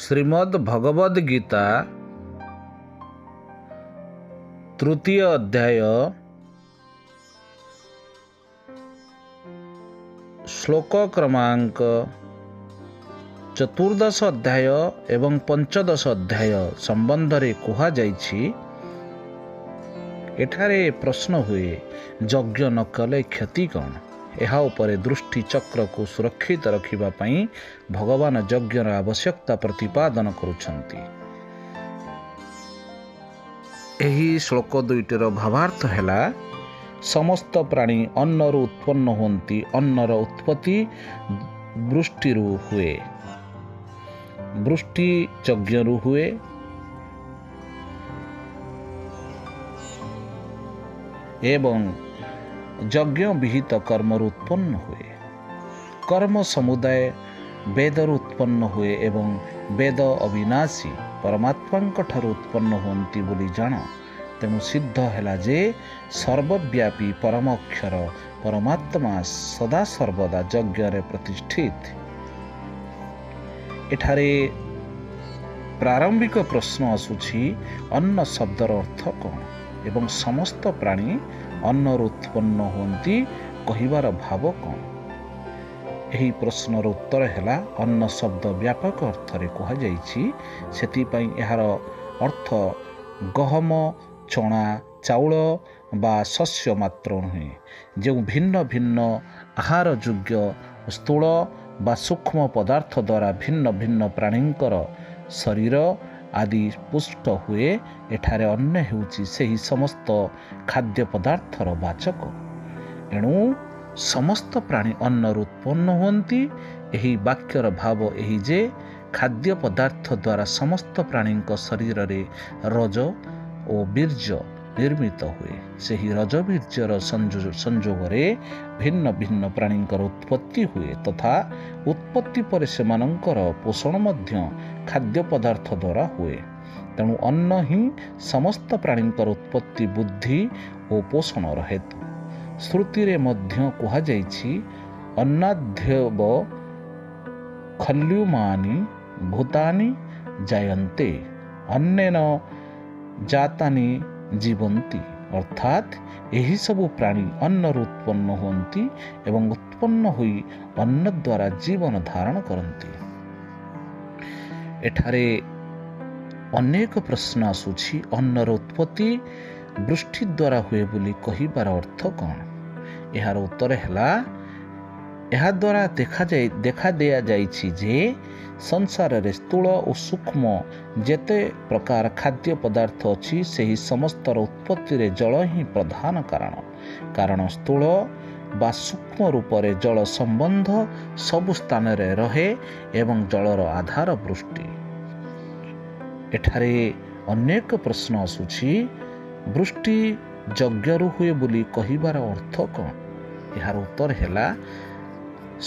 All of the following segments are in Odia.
ଶ୍ରୀମଦ୍ ଭଗବଦ୍ ଗୀତା ତୃତୀୟ ଅଧ୍ୟାୟ ଶ୍ଲୋକ କ୍ରମାଙ୍କ 14 ଅଧ୍ୟାୟ ଏବଂ 15 ଅଧ୍ୟାୟ ସମ୍ବନ୍ଧରେ କୁହାଯାଇଛି। ଏଠାରେ ପ୍ରଶ୍ନ ହୁଏ, ଯଜ୍ଞ ନ କଲେ କ୍ଷତି କ'ଣ? ଏହା ଉପରେ ଦୃଷ୍ଟି ଚକ୍ରକୁ ସୁରକ୍ଷିତ ରଖିବା ପାଇଁ ଭଗବାନ ଯଜ୍ଞର ଆବଶ୍ୟକତା ପ୍ରତିପାଦନ କରୁଛନ୍ତି। ଏହି ଶ୍ଲୋକ ଦୁଇଟିର ଭାବାର୍ଥ ହେଲା, ସମସ୍ତ ପ୍ରାଣୀ ଅନ୍ନରୁ ଉତ୍ପନ୍ନ ହୁଅନ୍ତି। ଅନ୍ନର ଉତ୍ପତ୍ତି ବୃଷ୍ଟିରୁ ହୁଏ, ବୃଷ୍ଟି ଯଜ୍ଞରୁ ହୁଏ। ଏବଂ ଯଜ୍ଞ ବିହିତ କର୍ମରୁ ଉତ୍ପନ୍ନ ହୁଏ। କର୍ମ ସମୁଦାୟ ବେଦରୁ ଉତ୍ପନ୍ନ ହୁଏ ଏବଂ ବେଦ ଅବିନାଶୀ ପରମାତ୍ମାଙ୍କ ଠାରୁ ଉତ୍ପନ୍ନ ହୁଅନ୍ତି ବୋଲି ଜାଣ। ତେଣୁ ସିଦ୍ଧ ହେଲା ଯେ ସର୍ବବ୍ୟାପୀ ପରମ ଅକ୍ଷର ପରମାତ୍ମା ସଦାସର୍ବଦା ଯଜ୍ଞରେ ପ୍ରତିଷ୍ଠିତ। ଏଠାରେ ପ୍ରାରମ୍ଭିକ ପ୍ରଶ୍ନ ଆସୁଛି, ଅନ୍ନ ଶବ୍ଦର ଅର୍ଥ କ'ଣ ଏବଂ ସମସ୍ତ ପ୍ରାଣୀ ଅନ୍ନରୁ ଉତ୍ପନ୍ନ ହୁଅନ୍ତି କହିବାର ଭାବ କ'ଣ? ଏହି ପ୍ରଶ୍ନର ଉତ୍ତର ହେଲା, ଅନ୍ନ ଶବ୍ଦ ବ୍ୟାପକ ଅର୍ଥରେ କୁହାଯାଇଛି। ସେଥିପାଇଁ ଏହାର ଅର୍ଥ ଗହମ, ଚଣା, ଚାଉଳ ବା ଶସ୍ୟ ମାତ୍ର ନୁହେଁ। ଯେଉଁ ଭିନ୍ନ ଭିନ୍ନ ଆହାର ଯୋଗ୍ୟ ସ୍ଥୂଳ ବା ସୂକ୍ଷ୍ମ ପଦାର୍ଥ ଦ୍ୱାରା ଭିନ୍ନ ଭିନ୍ନ ପ୍ରାଣୀଙ୍କର ଶରୀର ଆଦି ପୁଷ୍ଟ ହୁଏ, ଏଠାରେ ଅନ୍ନ ହେଉଛି ସେହି ସମସ୍ତ ଖାଦ୍ୟ ପଦାର୍ଥର ବାଚକ। ଏଣୁ ସମସ୍ତ ପ୍ରାଣୀ ଅନ୍ନରୁ ଉତ୍ପନ୍ନ ହୁଅନ୍ତି। ଏହି ବାକ୍ୟର ଭାବ ଏହି ଯେ ଖାଦ୍ୟ ପଦାର୍ଥ ଦ୍ୱାରା ସମସ୍ତ ପ୍ରାଣୀଙ୍କ ଶରୀରରେ ରଜ ଓ ବୀର୍ଯ୍ୟ ନିର୍ମିତ ହୁଏ। ସେହି ରଜ ବୀର୍ଯ୍ୟର ସଂଯୋଗରେ ଭିନ୍ନ ଭିନ୍ନ ପ୍ରାଣୀଙ୍କର ଉତ୍ପତ୍ତି ହୁଏ ତଥା ଉତ୍ପତ୍ତି ପରେ ସେମାନଙ୍କର ପୋଷଣ ମଧ୍ୟ ଖାଦ୍ୟ ପଦାର୍ଥ ଦ୍ୱାରା ହୁଏ। ତେଣୁ ଅନ୍ନ ହିଁ ସମସ୍ତ ପ୍ରାଣୀଙ୍କର ଉତ୍ପତ୍ତି, ବୁଦ୍ଧି ଓ ପୋଷଣର ହେତୁ। ଶ୍ରୁତିରେ ମଧ୍ୟ କୁହାଯାଇଛି, ଅନ୍ନାଦ୍ୟବ ଖଲ୍ୟୁମାନି ଭୂତାନି ଜାୟନ୍ତେ ଅନ୍ନେନ ଜାତାନି ଜୀବନ୍ତି। ଅର୍ଥାତ୍ ଏହିସବୁ ପ୍ରାଣୀ ଅନ୍ନରୁ ଉତ୍ପନ୍ନ ହୁଅନ୍ତି ଏବଂ ଉତ୍ପନ୍ନ ହୋଇ ଅନ୍ନ ଦ୍ୱାରା ଜୀବନ ଧାରଣ କରନ୍ତି। ଏଠାରେ ଅନେକ ପ୍ରଶ୍ନ ଆସୁଛି, ଅନ୍ନର ଉତ୍ପତ୍ତି ବୃଷ୍ଟି ଦ୍ୱାରା ହୁଏ ବୋଲି କହିବାର ଅର୍ଥ କ'ଣ? ଏହାର ଉତ୍ତର ହେଲା, ଏହାଦ୍ୱାରା ଦେଖା ଦିଆଯାଇଛି ଯେ ସଂସାରରେ ସ୍ଥୂଳ ଓ ସୂକ୍ଷ୍ମ ଯେତେ ପ୍ରକାର ଖାଦ୍ୟ ପଦାର୍ଥ ଅଛି, ସେହି ସମସ୍ତର ଉତ୍ପତ୍ତିରେ ଜଳ ହିଁ ପ୍ରଧାନ କାରଣ ସ୍ଥୂଳ ବା ସୂକ୍ଷ୍ମ ରୂପରେ ଜଳ ସମ୍ବନ୍ଧ ସବୁ ସ୍ଥାନରେ ରହେ ଏବଂ ଜଳର ଆଧାର ବୃଷ୍ଟି। ଏଠାରେ ଅନେକ ପ୍ରଶ୍ନ ଆସୁଛି, ବୃଷ୍ଟି ଯଜ୍ଞରୁ ହୁଏ ବୋଲି କହିବାର ଅର୍ଥ କ'ଣ? ଏହାର ଉତ୍ତର ହେଲା,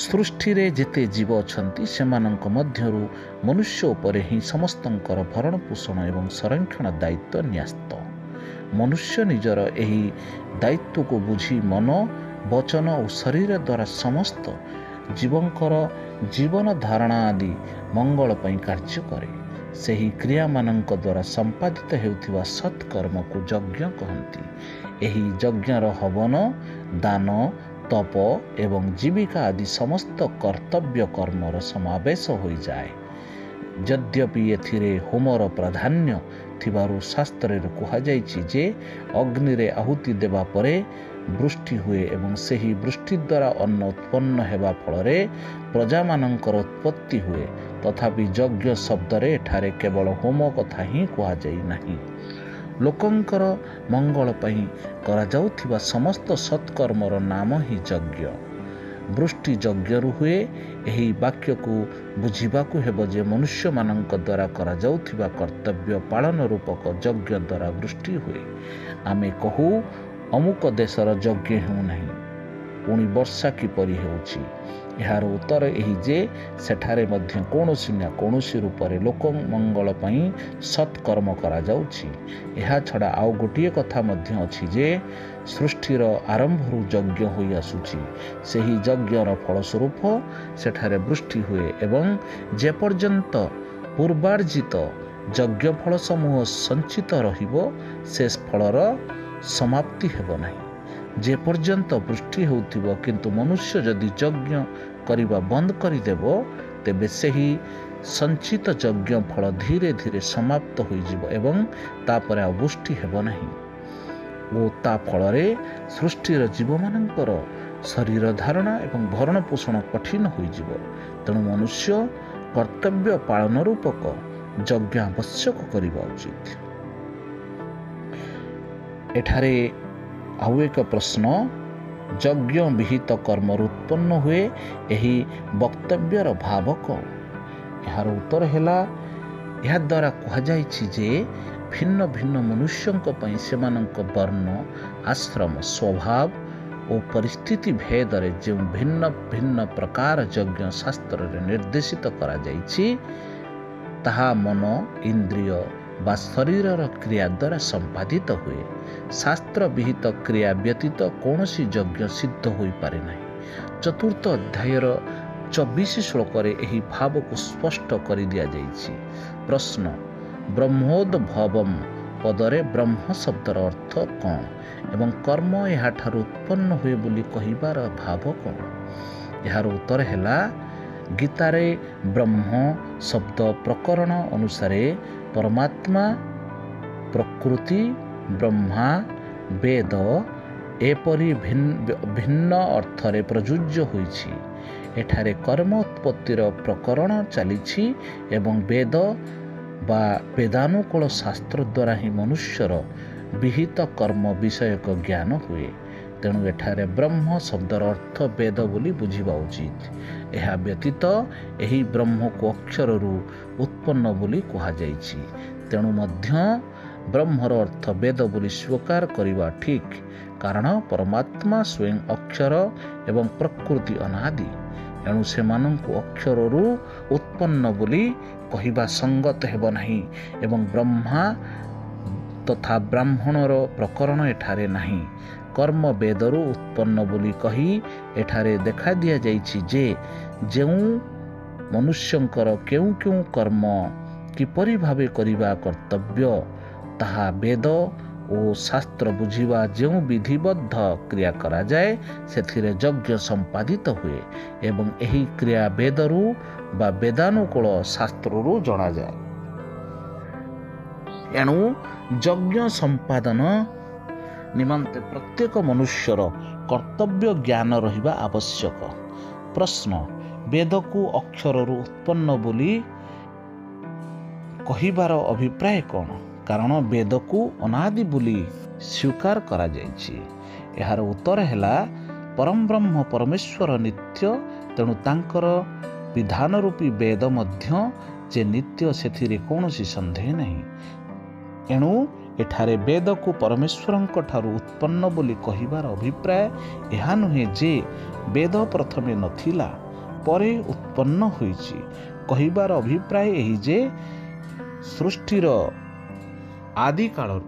ସୃଷ୍ଟିରେ ଯେତେ ଜୀବ ଅଛନ୍ତି ସେମାନଙ୍କ ମଧ୍ୟରୁ ମନୁଷ୍ୟ ଉପରେ ହିଁ ସମସ୍ତଙ୍କର ଭରଣ ପୋଷଣ ଏବଂ ସଂରକ୍ଷଣ ଦାୟିତ୍ୱ ନ୍ୟସ୍ତ। ମନୁଷ୍ୟ ନିଜର ଏହି ଦାୟିତ୍ୱକୁ ବୁଝି ମନ, ବଚନ ଓ ଶରୀର ଦ୍ୱାରା ସମସ୍ତ ଜୀବଙ୍କର ଜୀବନ ଧାରଣା ଆଦି ମଙ୍ଗଳ ପାଇଁ କାର୍ଯ୍ୟ କରେ। ସେହି କ୍ରିୟାମାନଙ୍କ ଦ୍ୱାରା ସମ୍ପାଦିତ ହେଉଥିବା ସତ୍କର୍ମକୁ ଯଜ୍ଞ କହନ୍ତି। ଏହି ଯଜ୍ଞର ହବନ, ଦାନ, ତପ ଏବଂ ଜୀବିକା ଆଦି ସମସ୍ତ କର୍ତ୍ତବ୍ୟ କର୍ମର ସମାବେଶ ହୋଇଯାଏ। ଯଦ୍ୟପି ଏଥିରେ ହୋମର ପ୍ରାଧାନ୍ୟ ଥିବାରୁ ଶାସ୍ତ୍ରରେ କୁହାଯାଇଛି ଯେ ଅଗ୍ନିରେ ଆହୁତି ଦେବା ପରେ ବୃଷ୍ଟି ହୁଏ ଏବଂ ସେହି ବୃଷ୍ଟି ଦ୍ୱାରା ଅନ୍ନ ଉତ୍ପନ୍ନ ହେବା ଫଳରେ ପ୍ରଜାମାନଙ୍କର ଉତ୍ପତ୍ତି ହୁଏ। ତଥାପି ଯଜ୍ଞ ଶବ୍ଦରେ ଏଠାରେ କେବଳ ହୋମ କଥା ହିଁ କୁହାଯାଇ ନାହିଁ। ଲୋକଙ୍କର ମଙ୍ଗଳ ପାଇଁ କରାଯାଉଥିବା ସମସ୍ତ ସତ୍କର୍ମର ନାମ ହିଁ ଯଜ୍ଞ। ବୃଷ୍ଟି ଯଜ୍ଞରୁ ହୁଏ। ଏହି ବାକ୍ୟକୁ ବୁଝିବାକୁ ହେବ ଯେ ମନୁଷ୍ୟମାନଙ୍କ ଦ୍ୱାରା କରାଯାଉଥିବା କର୍ତ୍ତବ୍ୟ ପାଳନ ରୂପକ ଯଜ୍ଞ ଦ୍ୱାରା ବୃଷ୍ଟି ହୁଏ। ଆମେ କହୁ, ଅମୁକ ଦେଶର ଯଜ୍ଞ ହେଉନାହିଁ, ପୁଣି ବର୍ଷା କିପରି ହେଉଛି? ଏହାର ଉତ୍ତର ଏହି ଯେ ସେଠାରେ ମଧ୍ୟ କୌଣସି ନା କୌଣସି ରୂପରେ ଲୋକ ମଙ୍ଗଳ ପାଇଁ ସତ୍କର୍ମ କରାଯାଉଛି। ଏହା ଛଡ଼ା ଆଉ ଗୋଟିଏ କଥା ମଧ୍ୟ ଅଛି ଯେ ସୃଷ୍ଟିର ଆରମ୍ଭରୁ ଯଜ୍ଞ ହୋଇ ଆସୁଛି। ସେହି ଯଜ୍ଞର ଫଳସ୍ୱରୂପ ସେଠାରେ ବୃଷ୍ଟି ହୁଏ ଏବଂ ଯେପର୍ଯ୍ୟନ୍ତ ପୂର୍ବାର୍ଜିତ ଯଜ୍ଞ ଫଳ ସମୂହ ସଞ୍ଚିତ ରହିବ, ସେ ଫଳର ସମାପ୍ତି ହେବ ନାହିଁ। ଯେପର୍ଯ୍ୟନ୍ତ ବୃଷ୍ଟି ହେଉଥିବ କିନ୍ତୁ ମନୁଷ୍ୟ ଯଦି ଯଜ୍ଞ କରିବା ବନ୍ଦ କରିଦେବ, ତେବେ ସେହି ସଞ୍ଚିତ ଯଜ୍ଞ ଫଳ ଧୀରେ ଧୀରେ ସମାପ୍ତ ହୋଇଯିବ ଏବଂ ତାପରେ ଆଉ ବୃଷ୍ଟି ହେବ ନାହିଁ ଓ ତା ଫଳରେ ସୃଷ୍ଟିର ଜୀବମାନଙ୍କର ଶରୀର ଧାରଣା ଏବଂ ଭରଣ ପୋଷଣ କଠିନ ହୋଇଯିବ। ତେଣୁ ମନୁଷ୍ୟ କର୍ତ୍ତବ୍ୟ ପାଳନ ରୂପକ ଯଜ୍ଞ ଆବଶ୍ୟକ କରିବା ଉଚିତ। ଏଠାରେ ଆଉ ଏକ ପ୍ରଶ୍ନ, ଯଜ୍ଞ ବିହିତ କର୍ମରୁ ଉତ୍ପନ୍ନ ହୁଏ, ଏହି ବକ୍ତବ୍ୟର ଭାବ କ'ଣ? ଏହାର ଉତ୍ତର ହେଲା, ଏହାଦ୍ୱାରା କୁହାଯାଇଛି ଯେ ଭିନ୍ନ ଭିନ୍ନ ମନୁଷ୍ୟଙ୍କ ପାଇଁ ସେମାନଙ୍କ ବର୍ଣ୍ଣ, ଆଶ୍ରମ, ସ୍ୱଭାବ ଓ ପରିସ୍ଥିତି ଭେଦରେ ଯେଉଁ ଭିନ୍ନ ଭିନ୍ନ ପ୍ରକାର ଯଜ୍ଞ ଶାସ୍ତ୍ରରେ ନିର୍ଦ୍ଦେଶିତ କରାଯାଇଛି, ତାହା ମନ, ଇନ୍ଦ୍ରିୟ ବା ଶରୀରର କ୍ରିୟା ଦ୍ୱାରା ସମ୍ପାଦିତ ହୁଏ। ଶାସ୍ତ୍ର ବିହିତ କ୍ରିୟା ବ୍ୟତୀତ କୌଣସି ଯଜ୍ଞ ସିଦ୍ଧ ହୋଇପାରେ ନାହିଁ। 4th ଅଧ୍ୟାୟର 24 ଶ୍ଲୋକରେ ଏହି ଭାବକୁ ସ୍ପଷ୍ଟ କରିଦିଆଯାଇଛି। ପ୍ରଶ୍ନ, ବ୍ରହ୍ମୋଦ୍ଭବମ୍ ପଦରେ ବ୍ରହ୍ମ ଶବ୍ଦର ଅର୍ଥ କ'ଣ ଏବଂ କର୍ମ ଏହାଠାରୁ ଉତ୍ପନ୍ନ ହୁଏ ବୋଲି କହିବାର ଭାବ କ'ଣ? ଏହାର ଉତ୍ତର ହେଲା, ଗୀତାରେ ବ୍ରହ୍ମ ଶବ୍ଦ ପ୍ରକରଣ ଅନୁସାରେ ପରମାତ୍ମା, ପ୍ରକୃତି, ବ୍ରହ୍ମା, ବେଦ ଏପରି ଭିନ୍ନ ଅର୍ଥରେ ପ୍ରଯୁଜ୍ୟ ହୋଇଛି। ଏଠାରେ କର୍ମ ଉତ୍ପତ୍ତିର ପ୍ରକରଣ ଚାଲିଛି ଏବଂ ବେଦ ବା ବେଦାନୁକୂଳ ଶାସ୍ତ୍ର ଦ୍ୱାରା ହିଁ ମନୁଷ୍ୟର ବିହିତ କର୍ମ ବିଷୟକ ଜ୍ଞାନ ହୁଏ। ତେଣୁ ଏଠାରେ ବ୍ରହ୍ମ ଶବ୍ଦର ଅର୍ଥ ବେଦ ବୋଲି ବୁଝିବା ଉଚିତ। ଏହା ବ୍ୟତୀତ ଏହି ବ୍ରହ୍ମକୁ ଅକ୍ଷରରୁ ଉତ୍ପନ୍ନ ବୋଲି କୁହାଯାଇଛି। ତେଣୁ ମଧ୍ୟ ବ୍ରହ୍ମର ଅର୍ଥ ବେଦ ବୋଲି ସ୍ୱୀକାର କରିବା ଠିକ୍, କାରଣ ପରମାତ୍ମା ସ୍ୱୟଂ ଅକ୍ଷର ଏବଂ ପ୍ରକୃତି ଅନାଦି। ଏଣୁ ସେମାନଙ୍କୁ ଅକ୍ଷରରୁ ଉତ୍ପନ୍ନ ବୋଲି କହିବା ସଙ୍ଗତ ହେବ ନାହିଁ ଏବଂ ବ୍ରହ୍ମା ତଥା ବ୍ରାହ୍ମଣର ପ୍ରକରଣ ଏଠାରେ ନାହିଁ। କର୍ମ ବେଦରୁ ଉତ୍ପନ୍ନ ବୋଲି କହି ଏଠାରେ ଦେଖା ଦିଆଯାଇଛି ଯେ ଯେଉଁ ମନୁଷ୍ୟଙ୍କର କେଉଁ କେଉଁ କର୍ମ କିପରି ଭାବେ କରିବା କର୍ତ୍ତବ୍ୟ, ତାହା ବେଦ ଓ ଶାସ୍ତ୍ର ବୁଝିବା ଯେଉଁ ବିଧିବଦ୍ଧ କ୍ରିୟା କରାଯାଏ, ସେଥିରେ ଯଜ୍ଞ ସମ୍ପାଦିତ ହୁଏ ଏବଂ ଏହି କ୍ରିୟା ବେଦରୁ ବା ବେଦାନୁକୂଳ ଶାସ୍ତ୍ରରୁ ଜଣାଯାଏ। ଏଣୁ ଯଜ୍ଞ ସମ୍ପାଦନ ନିମନ୍ତେ ପ୍ରତ୍ୟେକ ମନୁଷ୍ୟର କର୍ତ୍ତବ୍ୟ ଜ୍ଞାନ ରହିବା ଆବଶ୍ୟକ। ପ୍ରଶ୍ନ, ବେଦକୁ ଅକ୍ଷରରୁ ଉତ୍ପନ୍ନ ବୋଲି କହିବାର ଅଭିପ୍ରାୟ କ'ଣ? କାରଣ ବେଦକୁ ଅନାଦି ବୋଲି ସ୍ୱୀକାର କରାଯାଇଛି। ଏହାର ଉତ୍ତର ହେଲା, ପରମବ୍ରହ୍ମ ପରମେଶ୍ୱର ନିତ୍ୟ, ତେଣୁ ତାଙ୍କର ବିଧାନ ରୂପୀ ବେଦ ମଧ୍ୟ ଯେ ନିତ୍ୟ, ସେଥିରେ କୌଣସି ସନ୍ଦେହ ନାହିଁ। ଏଣୁ ଏଠାରେ ବେଦକୁ ପରମେଶ୍ୱରଙ୍କ ଠାରୁ ଉତ୍ପନ୍ନ ବୋଲି କହିବାର ଅଭିପ୍ରାୟ ଏହା ନୁହେଁ ଯେ ବେଦ ପ୍ରଥମେ ନଥିଲା ପରେ ଉତ୍ପନ୍ନ ହୋଇଛି। କହିବାର ଅଭିପ୍ରାୟ ଏହି ଯେ ସୃଷ୍ଟିର ଆଦି କାଳରୁ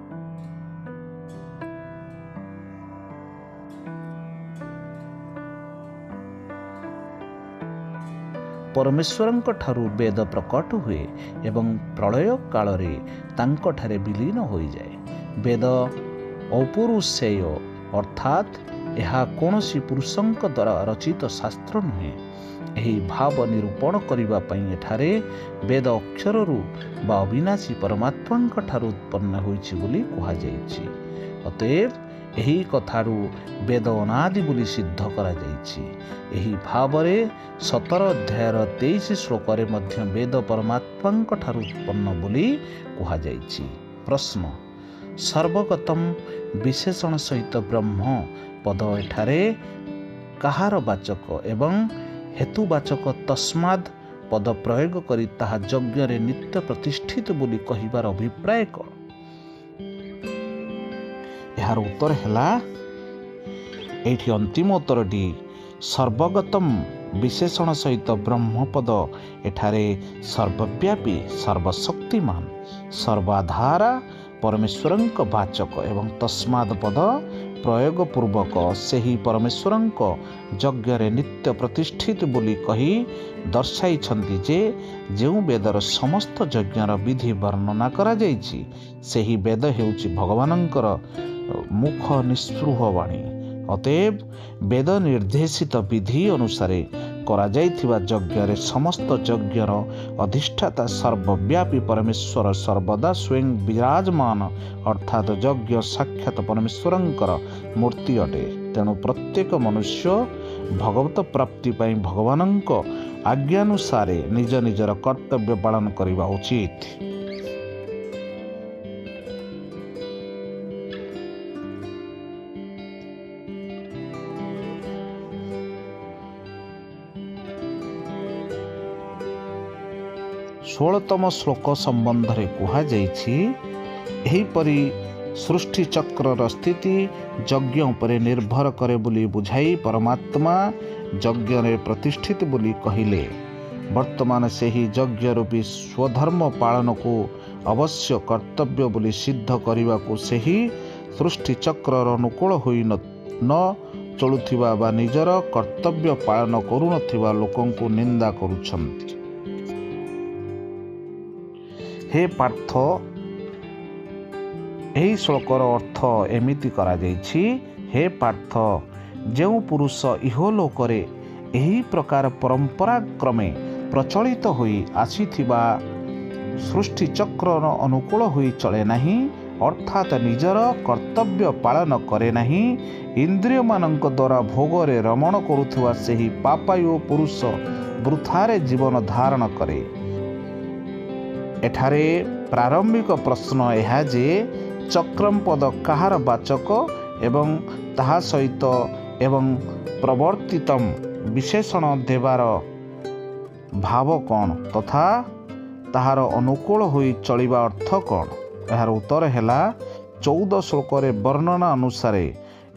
ପରମେଶ୍ୱରଙ୍କ ଠାରୁ ବେଦ ପ୍ରକଟ ହୁଏ ଏବଂ ପ୍ରଳୟ କାଳରେ ତାଙ୍କଠାରେ ବିଲୀନ ହୋଇଯାଏ। ବେଦ ଔପରୁଷେୟ ଅର୍ଥାତ୍ ଏହା କୌଣସି ପୁରୁଷଙ୍କ ଦ୍ୱାରା ରଚିତ ଶାସ୍ତ୍ର ନୁହେଁ। ଏହି ଭାବ ନିରୂପଣ କରିବା ପାଇଁ ଏଠାରେ ବେଦ ଅକ୍ଷରରୁ ବା ଅବିନାଶୀ ପରମାତ୍ମାଙ୍କ ଠାରୁ ଉତ୍ପନ୍ନ ହୋଇଛି ବୋଲି କୁହାଯାଇଛି। ଅତଏବ ଏହି କଥାରୁ ବେଦ ଅନାଦି ବୋଲି ସିଦ୍ଧ କରାଯାଇଛି। ଏହି ଭାବରେ 17 ଅଧ୍ୟାୟର 23 ଶ୍ଲୋକରେ ମଧ୍ୟ ବେଦ ପରମାତ୍ମାଙ୍କ ଠାରୁ ଉତ୍ପନ୍ନ ବୋଲି କୁହାଯାଇଛି। ପ୍ରଶ୍ନ, ସର୍ବଗତମ୍ ବିଶେଷଣ ସହିତ ବ୍ରହ୍ମ ପଦ ଏଠାରେ କାହାର ବାଚକ ଏବଂ ହେତୁବାଚକ ତସ୍ମାଦ୍ ପଦ ପ୍ରୟୋଗ କରି ତାହା ଯଜ୍ଞରେ ନିତ୍ୟ ପ୍ରତିଷ୍ଠିତ ବୋଲି କହିବାର ଅଭିପ୍ରାୟ କ'ଣ? ଏହାର ଉତ୍ତର ହେଲା, ଏଇଠି ଅନ୍ତିମ ଉତ୍ତରଟି ସର୍ବଗତମ୍ ବିଶେଷଣ ସହିତ ବ୍ରହ୍ମପଦ ଏଠାରେ ସର୍ବବ୍ୟାପୀ, ସର୍ବଶକ୍ତିମାନ, ସର୍ବାଧାରା ପରମେଶ୍ୱରଙ୍କ ବାଚକ ଏବଂ ତସ୍ମାଦ୍ ପଦ ପ୍ରୟୋଗ ପୂର୍ବକ ସେହି ପରମେଶ୍ୱରଙ୍କ ଯଜ୍ଞରେ ନିତ୍ୟ ପ୍ରତିଷ୍ଠିତ ବୋଲି କହି ଦର୍ଶାଇଛନ୍ତି ଯେ ଯେଉଁ ବେଦର ସମସ୍ତ ଯଜ୍ଞର ବିଧି ବର୍ଣ୍ଣନା କରାଯାଇଛି ସେହି ବେଦ ହେଉଛି ଭଗବାନଙ୍କର ମୁଖ ନିଃସ୍ପୃହ ବାଣୀ। ଅତଏବ ବେଦ ନିର୍ଦ୍ଦେଶିତ ବିଧି ଅନୁସାରେ କରାଯାଇଥିବା ଯଜ୍ଞରେ ସମସ୍ତ ଯଜ୍ଞର ଅଧିଷ୍ଠାତା ସର୍ବବ୍ୟାପୀ ପରମେଶ୍ୱର ସର୍ବଦା ସ୍ୱୟଂ ବିରାଜମାନ ଅର୍ଥାତ୍ ଯଜ୍ଞ ସାକ୍ଷାତ ପରମେଶ୍ୱରଙ୍କର ମୂର୍ତ୍ତି ଅଟେ। ତେଣୁ ପ୍ରତ୍ୟେକ ମନୁଷ୍ୟ ଭଗବତ ପ୍ରାପ୍ତି ପାଇଁ ଭଗବାନଙ୍କ ଆଜ୍ଞାନୁସାରେ ନିଜ ନିଜର କର୍ତ୍ତବ୍ୟ ପାଳନ କରିବା ଉଚିତ। ଷୋଳତମ ଶ୍ଲୋକ ସମ୍ବନ୍ଧରେ କୁହାଯାଇଛି, ଏହିପରି ସୃଷ୍ଟି ଚକ୍ରର ସ୍ଥିତି ଯଜ୍ଞ ଉପରେ ନିର୍ଭର କରେ ବୋଲି ବୁଝାଇ ପରମାତ୍ମା ଯଜ୍ଞରେ ପ୍ରତିଷ୍ଠିତ ବୋଲି କହିଲେ। ବର୍ତ୍ତମାନ ସେହି ଯଜ୍ଞ ରୂପୀ ସ୍ୱଧର୍ମ ପାଳନକୁ ଅବଶ୍ୟ କର୍ତ୍ତବ୍ୟ ବୋଲି ସିଦ୍ଧ କରିବାକୁ ସେହି ସୃଷ୍ଟି ଚକ୍ରର ଅନୁକୂଳ ହୋଇ ନ ଚଳୁଥିବା ବା ନିଜର କର୍ତ୍ତବ୍ୟ ପାଳନ କରୁନଥିବା ଲୋକଙ୍କୁ ନିନ୍ଦା କରୁଛନ୍ତି। ହେ ପାର୍ଥ, ଏହି ଶ୍ଲୋକର ଅର୍ଥ ଏମିତି କରାଯାଇଛି, ହେ ପାର୍ଥ, ଯେଉଁ ପୁରୁଷ ଇହଲୋକରେ ଏହି ପ୍ରକାର ପରମ୍ପରାକ୍ରମେ ପ୍ରଚଳିତ ହୋଇ ଆସିଥିବା ସୃଷ୍ଟି ଚକ୍ରର ଅନୁକୂଳ ହୋଇ ଚଳେ ନାହିଁ ଅର୍ଥାତ୍ ନିଜର କର୍ତ୍ତବ୍ୟ ପାଳନ କରେ ନାହିଁ, ଇନ୍ଦ୍ରିୟମାନଙ୍କ ଦ୍ୱାରା ଭୋଗରେ ରମଣ କରୁଥିବା ସେହି ପାପାୟୁ ପୁରୁଷ ବୃଥାରେ ଜୀବନ ଧାରଣ କରେ। ଏଠାରେ ପ୍ରାରମ୍ଭିକ ପ୍ରଶ୍ନ ଏହା ଯେ ଚକ୍ରମ ପଦ କାହାର ବାଚକ ଏବଂ ତାହା ସହିତ ଏବଂ ପ୍ରବର୍ତ୍ତିତମ ବିଶେଷଣ ଦେବାର ଭାବ କ'ଣ ତଥା ତାହାର ଅନୁକୂଳ ହୋଇ ଚଳିବା ଅର୍ଥ କ'ଣ? ଏହାର ଉତ୍ତର ହେଲା 14 ଶ୍ଲୋକରେ ବର୍ଣ୍ଣନା ଅନୁସାରେ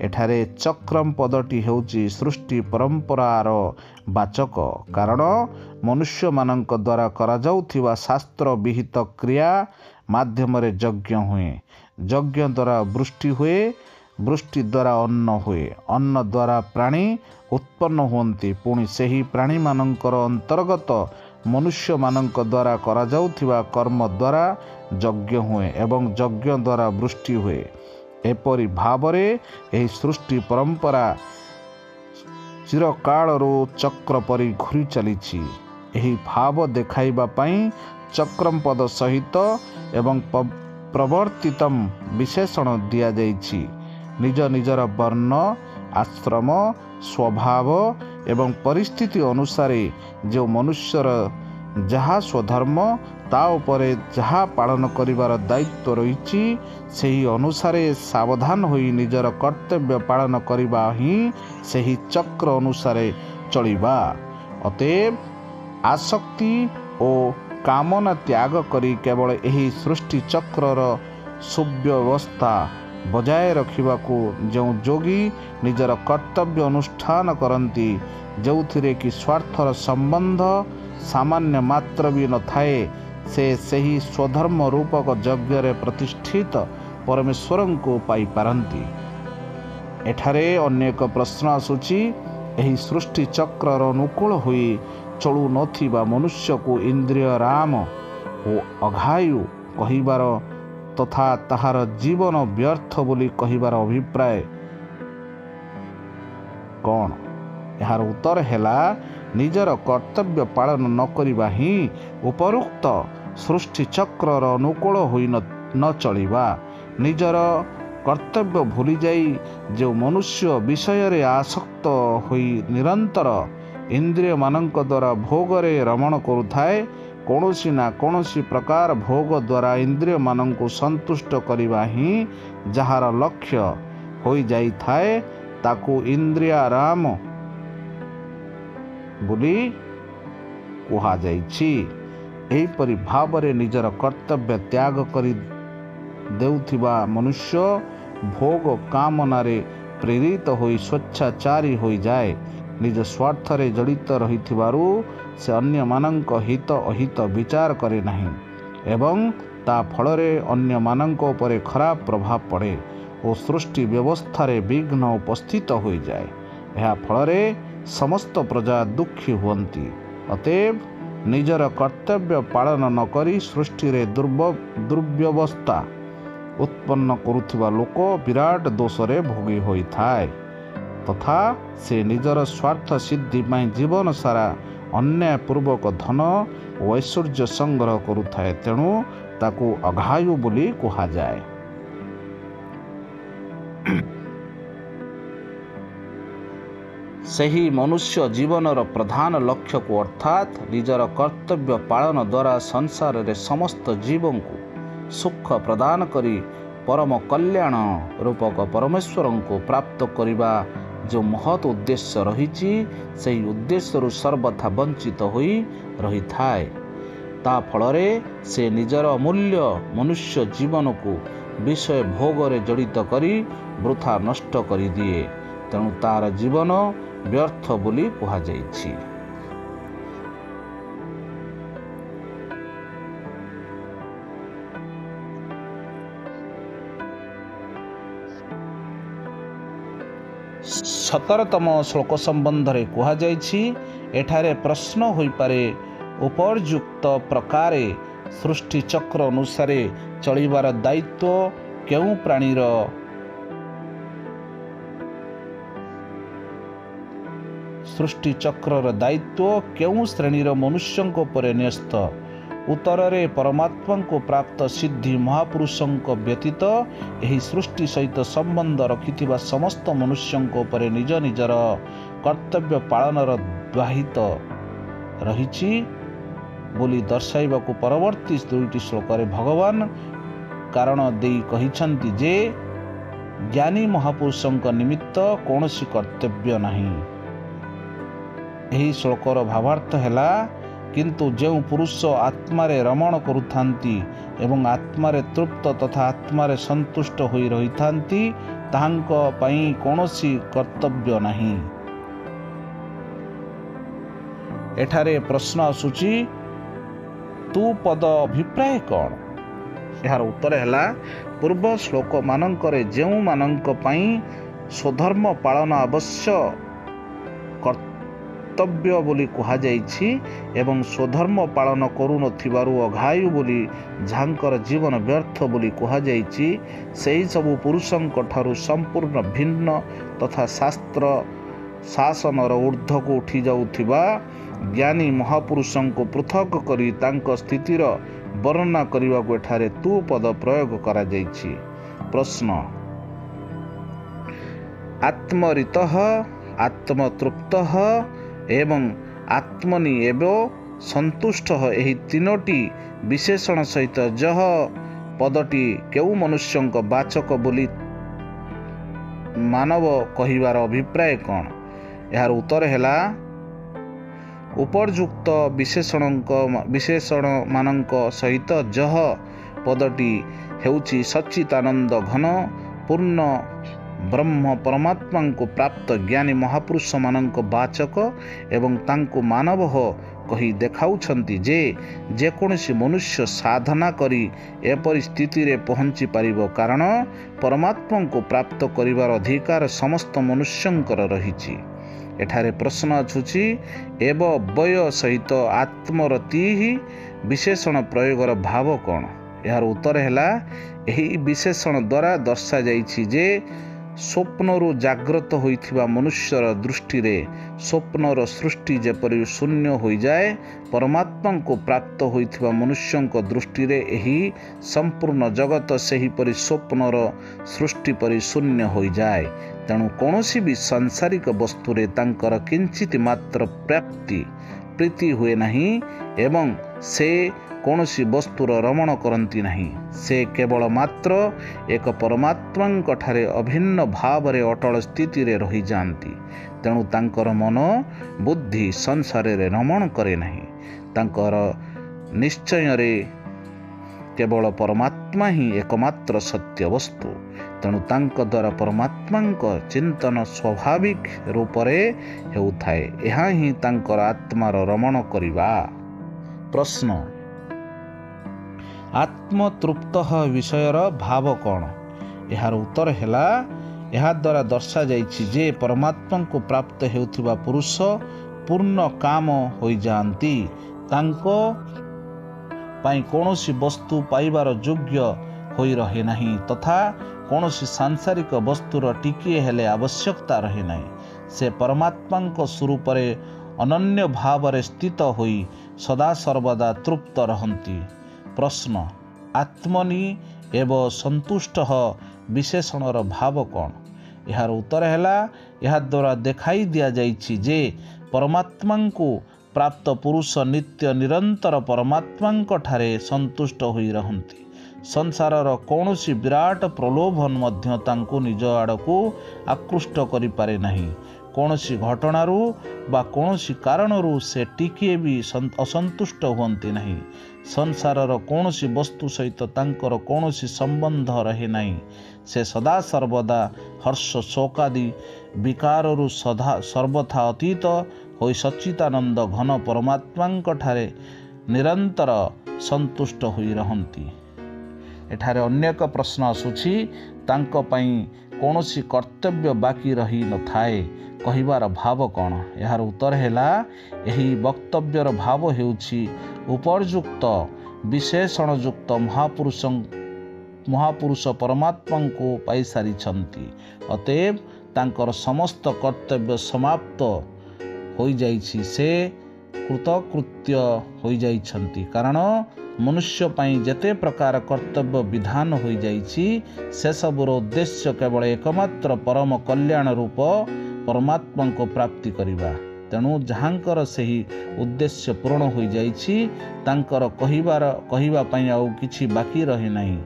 ଏଠାରେ ଚକ୍ରମ ପଦଟି ହେଉଛି ସୃଷ୍ଟି ପରମ୍ପରାର ବାଚକ, କାରଣ ମନୁଷ୍ୟମାନଙ୍କ ଦ୍ୱାରା କରାଯାଉଥିବା ଶାସ୍ତ୍ର ବିହିତ କ୍ରିୟା ମାଧ୍ୟମରେ ଯଜ୍ଞ ହୁଏ। ଯଜ୍ଞ ଦ୍ୱାରା ବୃଷ୍ଟି ହୁଏ, ବୃଷ୍ଟି ଦ୍ୱାରା ଅନ୍ନ ହୁଏ, ଅନ୍ନ ଦ୍ୱାରା ପ୍ରାଣୀ ଉତ୍ପନ୍ନ ହୁଅନ୍ତି, ପୁଣି ସେହି ପ୍ରାଣୀମାନଙ୍କର ଅନ୍ତର୍ଗତ ମନୁଷ୍ୟମାନଙ୍କ ଦ୍ୱାରା କରାଯାଉଥିବା କର୍ମ ଦ୍ୱାରା ଯଜ୍ଞ ହୁଏ ଏବଂ ଯଜ୍ଞ ଦ୍ୱାରା ବୃଷ୍ଟି ହୁଏ। ଏପରି ଭାବରେ ଏହି ସୃଷ୍ଟି ପରମ୍ପରା ଚିରକାଳରୁ ଚକ୍ର ପରି ଘୁରି ଚାଲିଛି। ଏହି ଭାବ ଦେଖାଇବା ପାଇଁ ଚକ୍ରମ ପଦ ସହିତ ଏବଂ ପ୍ରବର୍ତ୍ତିତମ ବିଶେଷଣ ଦିଆଯାଇଛି। ନିଜ ନିଜର ବର୍ଣ୍ଣ, ଆଶ୍ରମ, ସ୍ୱଭାବ ଏବଂ ପରିସ୍ଥିତି ଅନୁସାରେ ଯେଉଁ ମନୁଷ୍ୟର ଯାହା ସ୍ୱଧର୍ମ ତା ଉପରେ ଯାହା ପାଳନ କରିବାର ଦାୟିତ୍ୱ ରହିଛି ସେହି ଅନୁସାରେ ସାବଧାନ ହୋଇ ନିଜର କର୍ତ୍ତବ୍ୟ ପାଳନ କରିବା ହିଁ ସେହି ଚକ୍ର ଅନୁସାରେ ଚଳିବା। ଅତଏବ ଆସକ୍ତି ଓ କାମନା ତ୍ୟାଗ କରି କେବଳ ଏହି ସୃଷ୍ଟି ଚକ୍ରର ସୁବ୍ୟବସ୍ଥା ବଜାୟ ରଖିବାକୁ ଯେଉଁ ଯୋଗୀ ନିଜର କର୍ତ୍ତବ୍ୟ ଅନୁଷ୍ଠାନ କରନ୍ତି, ଯେଉଁଥିରେ କି ସ୍ୱାର୍ଥର ସମ୍ବନ୍ଧ ସାମାନ୍ୟ ମାତ୍ର ବି ନଥାଏ, ସେ ସେହି ସ୍ୱଧର୍ମ ରୂପକ ଯଜ୍ଞରେ ପ୍ରତିଷ୍ଠିତ ପରମେଶ୍ୱରଙ୍କୁ ପାଇପାରନ୍ତି। ଏଠାରେ ଅନ୍ୟ ଏକ ପ୍ରଶ୍ନ ଆସୁଛି, ଏହି ସୃଷ୍ଟି ଚକ୍ରର ଅନୁକୂଳ ହୋଇ ଚଳୁନଥିବା ମନୁଷ୍ୟକୁ ଇନ୍ଦ୍ରିୟ ରାମ ଓ ଅଘାୟୁ କହିବାର ତଥା ତାହାର ଜୀବନ ବ୍ୟର୍ଥ ବୋଲି କହିବାର ଅଭିପ୍ରାୟ କ'ଣ? ଏହାର ଉତ୍ତର ହେଲା, ନିଜର କର୍ତ୍ତବ୍ୟ ପାଳନ ନ କରିବା ହିଁ ଉପରୋକ୍ତ ସୃଷ୍ଟି ଚକ୍ରର ଅନୁକୂଳ ହୋଇ ନ ଚଳିବା। ନିଜର କର୍ତ୍ତବ୍ୟ ଭୁଲିଯାଇ ଯେଉଁ ମନୁଷ୍ୟ ବିଷୟରେ ଆସକ୍ତ ହୋଇ ନିରନ୍ତର ଇନ୍ଦ୍ରିୟମାନଙ୍କ ଦ୍ୱାରା ଭୋଗରେ ରମଣ କରୁଥାଏ, କୌଣସି ନା କୌଣସି ପ୍ରକାର ଭୋଗ ଦ୍ୱାରା ଇନ୍ଦ୍ରିୟମାନଙ୍କୁ ସନ୍ତୁଷ୍ଟ କରିବା ହିଁ ଯାହାର ଲକ୍ଷ୍ୟ ହୋଇଯାଇଥାଏ, ତାକୁ ଇନ୍ଦ୍ରିୟାରାମ ବୋଲି କୁହାଯାଇଛି। ଏହିପରି ଭାବରେ ନିଜର କର୍ତ୍ତବ୍ୟ ତ୍ୟାଗ କରି ଦେଉଥିବା ମନୁଷ୍ୟ ଭୋଗ କାମନାରେ ପ୍ରେରିତ ହୋଇ ସ୍ୱେଚ୍ଛାଚାରୀ ହୋଇଯାଏ। ନିଜ ସ୍ୱାର୍ଥରେ ଜଡ଼ିତ ରହିଥିବାରୁ ସେ ଅନ୍ୟମାନଙ୍କ ହିତ ଅହିତ ବିଚାର କରେ ନାହିଁ ଏବଂ ତା ଫଳରେ ଅନ୍ୟମାନଙ୍କ ଉପରେ ଖରାପ ପ୍ରଭାବ ପଡ଼େ। ଓ ସୃଷ୍ଟି ବ୍ୟବସ୍ଥାରେ ବିଘ୍ନ ଉପସ୍ଥିତ ହୋଇଯାଏ। ଏହା ଫଳରେ ସମସ୍ତ ପ୍ରଜା ଦୁଃଖୀ ହୁଅନ୍ତି। ଅତଏବ ନିଜର କର୍ତ୍ତବ୍ୟ ପାଳନ ନ କରି ସୃଷ୍ଟିରେ ଦୁର୍ବ୍ୟବସ୍ଥା ଉତ୍ପନ୍ନ କରୁଥିବା ଲୋକ ବିରାଟ ଦୋଷରେ ଭୋଗୀ ହୋଇଥାଏ ତଥା ସେ ନିଜର ସ୍ୱାର୍ଥ ସିଦ୍ଧି ପାଇଁ ଜୀବନ ସାରା ଅନ୍ୟାୟପୂର୍ବକ ଧନ ଓ ଐଶ୍ୱର୍ଯ୍ୟ ସଂଗ୍ରହ କରୁଥାଏ। ତେଣୁ ତାକୁ ଅଘାୟୁ ବୋଲି କୁହାଯାଏ। ସେହି ମନୁଷ୍ୟ ଜୀବନର ପ୍ରଧାନ ଲକ୍ଷ୍ୟକୁ ଅର୍ଥାତ୍ ନିଜର କର୍ତ୍ତବ୍ୟ ପାଳନ ଦ୍ୱାରା ସଂସାରରେ ସମସ୍ତ ଜୀବଙ୍କୁ ସୁଖ ପ୍ରଦାନ କରି ପରମ କଲ୍ୟାଣ ରୂପକ ପରମେଶ୍ୱରଙ୍କୁ ପ୍ରାପ୍ତ କରିବା ଯେଉଁ ମହତ୍ ଉଦ୍ଦେଶ୍ୟ ରହିଛି, ସେହି ଉଦ୍ଦେଶ୍ୟରୁ ସର୍ବଥା ବଞ୍ଚିତ ହୋଇ ରହିଥାଏ। ତା ଫଳରେ ସେ ନିଜର ଅମୂଲ୍ୟ ମନୁଷ୍ୟ ଜୀବନକୁ ବିଷୟ ଭୋଗରେ ଜଡ଼ିତ କରି ବୃଥା ନଷ୍ଟ କରିଦିଏ। ତେଣୁ ତାର ଜୀବନ ବ୍ୟର୍ଥ ବୋଲି କୁହାଯାଇଛି। ସତରତମ ଶ୍ଲୋକ ସମ୍ବନ୍ଧରେ କୁହାଯାଇଛି, ଏଠାରେ ପ୍ରଶ୍ନ ହୋଇପାରେ, ଉପର୍ଯ୍ୟୁକ୍ତ ପ୍ରକାରେ ସୃଷ୍ଟିଚକ୍ର ଅନୁସାରେ ଚଳିବାର ଦାୟିତ୍ୱ କେଉଁ ପ୍ରାଣୀର? ସୃଷ୍ଟିଚକ୍ରର ଦାୟିତ୍ୱ କେଉଁ ଶ୍ରେଣୀର ମନୁଷ୍ୟଙ୍କ ଉପରେ ନ୍ୟସ୍ତ? ଉତ୍ତରରେ ପରମାତ୍ମାଙ୍କୁ ପ୍ରାପ୍ତ ସିଦ୍ଧି ମହାପୁରୁଷଙ୍କ ବ୍ୟତୀତ ଏହି ସୃଷ୍ଟି ସହିତ ସମ୍ବନ୍ଧ ରଖିଥିବା ସମସ୍ତ ମନୁଷ୍ୟଙ୍କ ଉପରେ ନିଜ ନିଜର କର୍ତ୍ତବ୍ୟ ପାଳନର ଦାୟିତ୍ୱ ରହିଛି ବୋଲି ଦର୍ଶାଇବାକୁ ପରବର୍ତ୍ତୀ ଦୁଇଟି ଶ୍ଲୋକରେ ଭଗବାନ କାରଣ ଦେଇ କହିଛନ୍ତି ଯେ ଜ୍ଞାନୀ ମହାପୁରୁଷଙ୍କ ନିମିତ୍ତ କୌଣସି କର୍ତ୍ତବ୍ୟ ନାହିଁ। ଏହି ଶ୍ଲୋକର ଭାବାର୍ଥ ହେଲା, କିନ୍ତୁ ଯେଉଁ ପୁରୁଷ ଆତ୍ମାରେ ରମଣ କରୁଥାନ୍ତି ଏବଂ ଆତ୍ମାରେ ତୃପ୍ତ ତଥା ଆତ୍ମାରେ ସନ୍ତୁଷ୍ଟ ହୋଇ ରହିଥାନ୍ତି, ତାହାଙ୍କ ପାଇଁ କୌଣସି କର୍ତ୍ତବ୍ୟ ନାହିଁ। ଏଠାରେ ପ୍ରଶ୍ନ ଆସୁଛି, ତୁ ପଦ ଅଭିପ୍ରାୟ କ'ଣ? ଏହାର ଉତ୍ତର ହେଲା, ପୂର୍ବ ଶ୍ଲୋକମାନଙ୍କରେ ଯେଉଁମାନଙ୍କ ପାଇଁ ସ୍ୱଧର୍ମ ପାଳନ ଆବଶ୍ୟକ କର୍ତ୍ତବ୍ୟ ବୋଲି କୁହାଯାଇଛି ଏବଂ ସ୍ୱଧର୍ମ ପାଳନ କରୁନଥିବାରୁ ଅଘାୟୁ ବୋଲି, ଯାହାଙ୍କର ଜୀବନ ବ୍ୟର୍ଥ ବୋଲି କୁହାଯାଇଛି, ସେହିସବୁ ପୁରୁଷଙ୍କ ଠାରୁ ସମ୍ପୂର୍ଣ୍ଣ ଭିନ୍ନ ତଥା ଶାସ୍ତ୍ର ଶାସନର ଊର୍ଦ୍ଧ୍ୱକୁ ଉଠିଯାଉଥିବା ଜ୍ଞାନୀ ମହାପୁରୁଷଙ୍କୁ ପୃଥକ କରି ତାଙ୍କ ସ୍ଥିତିର ବର୍ଣ୍ଣନା କରିବାକୁ ଏଠାରେ ତୁ ପଦ ପ୍ରୟୋଗ କରାଯାଇଛି। ପ୍ରଶ୍ନ, ଆତ୍ମରିତଃ, ଆତ୍ମତୃପ୍ତଃ ଏବଂ ଆତ୍ମନି ଏବ ସନ୍ତୁଷ୍ଟଃ ଏହି ତିନୋଟି ବିଶେଷଣ ସହିତ ଯଃ ପଦଟି କେଉଁ ମନୁଷ୍ୟଙ୍କ ବାଚକ ବୋଲି ମାନବ କହିବାର ଅଭିପ୍ରାୟ କ'ଣ? ଏହାର ଉତ୍ତର ହେଲା, ଉପର୍ଯ୍ୟୁକ୍ତ ବିଶେଷଣମାନଙ୍କ ସହିତ ଯଃ ପଦଟି ହେଉଛି ସଚ୍ଚିଦାନନ୍ଦ ଘନ ପୂର୍ଣ୍ଣ ବ୍ରହ୍ମ ପରମାତ୍ମାଙ୍କୁ ପ୍ରାପ୍ତ ଜ୍ଞାନୀ ମହାପୁରୁଷମାନଙ୍କ ବାଚକ ଏବଂ ତାଙ୍କୁ ମାନବ କହି ଦେଖାଉଛନ୍ତି ଯେ ଯେକୌଣସି ମନୁଷ୍ୟ ସାଧନା କରି ଏପରି ସ୍ଥିତିରେ ପହଞ୍ଚି ପାରିବ, କାରଣ ପରମାତ୍ମାଙ୍କୁ ପ୍ରାପ୍ତ କରିବାର ଅଧିକାର ସମସ୍ତ ମନୁଷ୍ୟଙ୍କର ରହିଛି। ଏଠାରେ ପ୍ରଶ୍ନ ଆସୁଛି, ଏବ ଅବ୍ୟୟ ସହିତ ଆତ୍ମରତି ବିଶେଷଣ ପ୍ରୟୋଗର ଭାବ କ'ଣ? ଏହାର ଉତ୍ତର ହେଲା, ଏହି ବିଶେଷଣ ଦ୍ୱାରା ଦର୍ଶାଯାଇଛି ଯେ ସ୍ୱପ୍ନରୁ ଜାଗ୍ରତ ହୋଇଥିବା ମନୁଷ୍ୟର ଦୃଷ୍ଟିରେ ସ୍ୱପ୍ନର ସୃଷ୍ଟି ଯେପରି ଶୂନ୍ୟ ହୋଇଯାଏ, ପରମାତ୍ମାଙ୍କୁ ପ୍ରାପ୍ତ ହୋଇଥିବା ମନୁଷ୍ୟଙ୍କ ଦୃଷ୍ଟିରେ ଏହି ସମ୍ପୂର୍ଣ୍ଣ ଜଗତ ସେହିପରି ସ୍ୱପ୍ନର ସୃଷ୍ଟି ପରି ଶୂନ୍ୟ ହୋଇଯାଏ। ତେଣୁ କୌଣସି ବି ସାଂସାରିକ ବସ୍ତୁରେ ତାଙ୍କର କିଞ୍ଚିତ ମାତ୍ର ପ୍ରୀତି ହୁଏ ନାହିଁ ଏବଂ ସେ କୌଣସି ବସ୍ତୁର ରମଣ କରନ୍ତି ନାହିଁ। ସେ କେବଳ ମାତ୍ର ଏକ ପରମାତ୍ମାଙ୍କ ଠାରେ ଅଭିନ୍ନ ଭାବରେ ଅଟଳ ସ୍ଥିତିରେ ରହିଯାଆନ୍ତି। ତେଣୁ ତାଙ୍କର ମନ ବୁଦ୍ଧି ସଂସାରରେ ରମଣ କରେ ନାହିଁ। ତାଙ୍କର ନିଶ୍ଚୟରେ କେବଳ ପରମାତ୍ମା ହିଁ ଏକମାତ୍ର ସତ୍ୟ ବସ୍ତୁ। ତେଣୁ ତାଙ୍କ ଦ୍ୱାରା ପରମାତ୍ମାଙ୍କ ଚିନ୍ତନ ସ୍ୱାଭାବିକ ରୂପରେ ହେଉଥାଏ। ଏହା ହିଁ ତାଙ୍କର ଆତ୍ମାର ରମଣ କରିବା। ପ୍ରଶ୍ନ, ଆତ୍ମତୃପ୍ତ ବିଷୟର ଭାବ କ'ଣ? ଏହାର ଉତ୍ତର ହେଲା, ଏହାଦ୍ୱାରା ଦର୍ଶାଯାଇଛି ଯେ ପରମାତ୍ମାଙ୍କୁ ପ୍ରାପ୍ତ ହେଉଥିବା ପୁରୁଷ ପୂର୍ଣ୍ଣ କାମ ହୋଇଯାଆନ୍ତି। ତାଙ୍କ ପାଇଁ କୌଣସି ବସ୍ତୁ ପାଇବାର ଯୋଗ୍ୟ ହୋଇ ରହେ ନାହିଁ ତଥା କୌଣସି ସାଂସାରିକ ବସ୍ତୁର ଟିକିଏ ହେଲେ ଆବଶ୍ୟକତା ରହେ ନାହିଁ। ସେ ପରମାତ୍ମାଙ୍କ ସ୍ୱରୂପରେ ଅନନ୍ୟ ଭାବରେ ସ୍ଥିତ ହୋଇ ସଦାସର୍ବଦା ତୃପ୍ତ ରହନ୍ତି। ପ୍ରଶ୍ନ, ଆତ୍ମନି ଏବ ସନ୍ତୁଷ୍ଟ ବିଶେଷଣର ଭାବ କ'ଣ? ଏହାର ଉତ୍ତର ହେଲା, ଏହାଦ୍ୱାରା ଦେଖାଇ ଦିଆଯାଇଛି ଯେ ପରମାତ୍ମାଙ୍କୁ ପ୍ରାପ୍ତ ପୁରୁଷ ନିତ୍ୟ ନିରନ୍ତର ପରମାତ୍ମାଙ୍କ ଠାରେ ସନ୍ତୁଷ୍ଟ ହୋଇ ରହନ୍ତି। ସଂସାରର କୌଣସି ବିରାଟ ପ୍ରଲୋଭନ ମଧ୍ୟ ତାଙ୍କୁ ନିଜ ଆଡ଼କୁ ଆକୃଷ୍ଟ କରିପାରେ ନାହିଁ। କୌଣସି ଘଟଣାରୁ ବା କୌଣସି କାରଣରୁ ସେ ଟିକିଏ ବି ଅସନ୍ତୁଷ୍ଟ ହୁଅନ୍ତି ନାହିଁ। ସଂସାରର କୌଣସି ବସ୍ତୁ ସହିତ ତାଙ୍କର କୌଣସି ସମ୍ବନ୍ଧ ରହେ ନାହିଁ। ସେ ସଦାସର୍ବଦା ହର୍ଷ ଶୋକାଦି ବିକାରରୁ ସର୍ବଥା ଅତୀତ ହୋଇ ସଚ୍ଚିଦାନନ୍ଦ ଘନ ପରମାତ୍ମାଙ୍କ ଠାରେ ନିରନ୍ତର ସନ୍ତୁଷ୍ଟ ହୋଇ ରହନ୍ତି। ଏଠାରେ ଅନ୍ୟ ଏକ ପ୍ରଶ୍ନ ଆସୁଛି, ତାଙ୍କ ପାଇଁ କୌଣସି କର୍ତ୍ତବ୍ୟ ବାକି ରହି ନଥାଏ କହିବାର ଭାବ କ'ଣ? ଏହାର ଉତ୍ତର ହେଲା, ଏହି ବକ୍ତବ୍ୟର ଭାବ ହେଉଛି ଉପର୍ଯ୍ୟୁକ୍ତ ବିଶେଷଣଯୁକ୍ତ ମହାପୁରୁଷ ପରମାତ୍ମାଙ୍କୁ ପାଇସାରିଛନ୍ତି। ଅତଏବ ତାଙ୍କର ସମସ୍ତ କର୍ତ୍ତବ୍ୟ ସମାପ୍ତ ହୋଇଯାଇଛି। ସେ କୃତକୃତ୍ୟ ହୋଇଯାଇଛନ୍ତି। କାରଣ ମନୁଷ୍ୟ ପାଇଁ ଯେତେ ପ୍ରକାର କର୍ତ୍ତବ୍ୟ ବିଧାନ ହୋଇଯାଇଛି, ସେସବୁର ଉଦ୍ଦେଶ୍ୟ କେବଳ ଏକମାତ୍ର ପରମ କଲ୍ୟାଣ ରୂପ ପରମାତ୍ମାଙ୍କୁ ପ୍ରାପ୍ତି କରିବା। ତେଣୁ ଯାହାଙ୍କର ସେହି ଉଦ୍ଦେଶ୍ୟ ପୂରଣ ହୋଇଯାଇଛି, ତାଙ୍କର କହିବା ପାଇଁ ଆଉ କିଛି ବାକି ରହେ ନାହିଁ।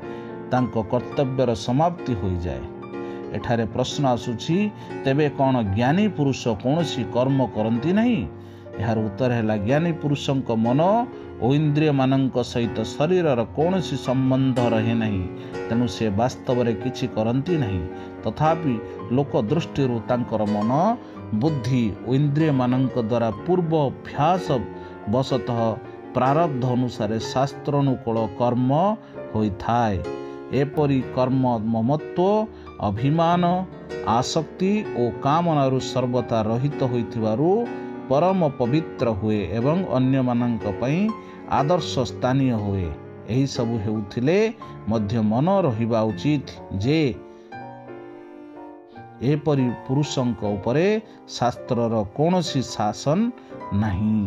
ତାଙ୍କ କର୍ତ୍ତବ୍ୟର ସମାପ୍ତି ହୋଇଯାଏ। ଏଠାରେ ପ୍ରଶ୍ନ ଆସୁଛି, ତେବେ କ'ଣ ଜ୍ଞାନୀ ପୁରୁଷ କୌଣସି କର୍ମ କରନ୍ତି ନାହିଁ? ଏହାର ଉତ୍ତର ହେଲା, ଜ୍ଞାନୀ ପୁରୁଷଙ୍କ ମନ ଓ ଇନ୍ଦ୍ରିୟମାନଙ୍କ ସହିତ ଶରୀରର କୌଣସି ସମ୍ବନ୍ଧ ରହେ ନାହିଁ। ତେଣୁ ସେ ବାସ୍ତବରେ କିଛି କରନ୍ତି ନାହିଁ। ତଥାପି ଲୋକ ଦୃଷ୍ଟିରୁ ତାଙ୍କର ମନ, ବୁଦ୍ଧି ଓ ଇନ୍ଦ୍ରିୟମାନଙ୍କ ଦ୍ୱାରା ପୂର୍ବ ଅଭ୍ୟାସ ବଶତଃ ପ୍ରାରବ୍ଧ ଅନୁସାରେ ଶାସ୍ତ୍ରାନୁକୂଳ କର୍ମ ହୋଇଥାଏ। ଏପରି କର୍ମ ମମତ୍ୱ, ଅଭିମାନ, ଆସକ୍ତି ଓ କାମନାରୁ ସର୍ବଦା ରହିତ ହୋଇଥିବାରୁ ପରମ ପବିତ୍ର ହୁଏ ଏବଂ ଅନ୍ୟମାନଙ୍କ ପାଇଁ ଆଦର୍ଶ ସ୍ଥାନୀୟ ହୁଏ। ଏହିସବୁ ହେଉଥିଲେ ମଧ୍ୟ ମନ ରହିବା ଉଚିତ ଯେ ଏପରି ପୁରୁଷଙ୍କ ଉପରେ ଶାସ୍ତ୍ରର କୌଣସି ଶାସନ ନାହିଁ।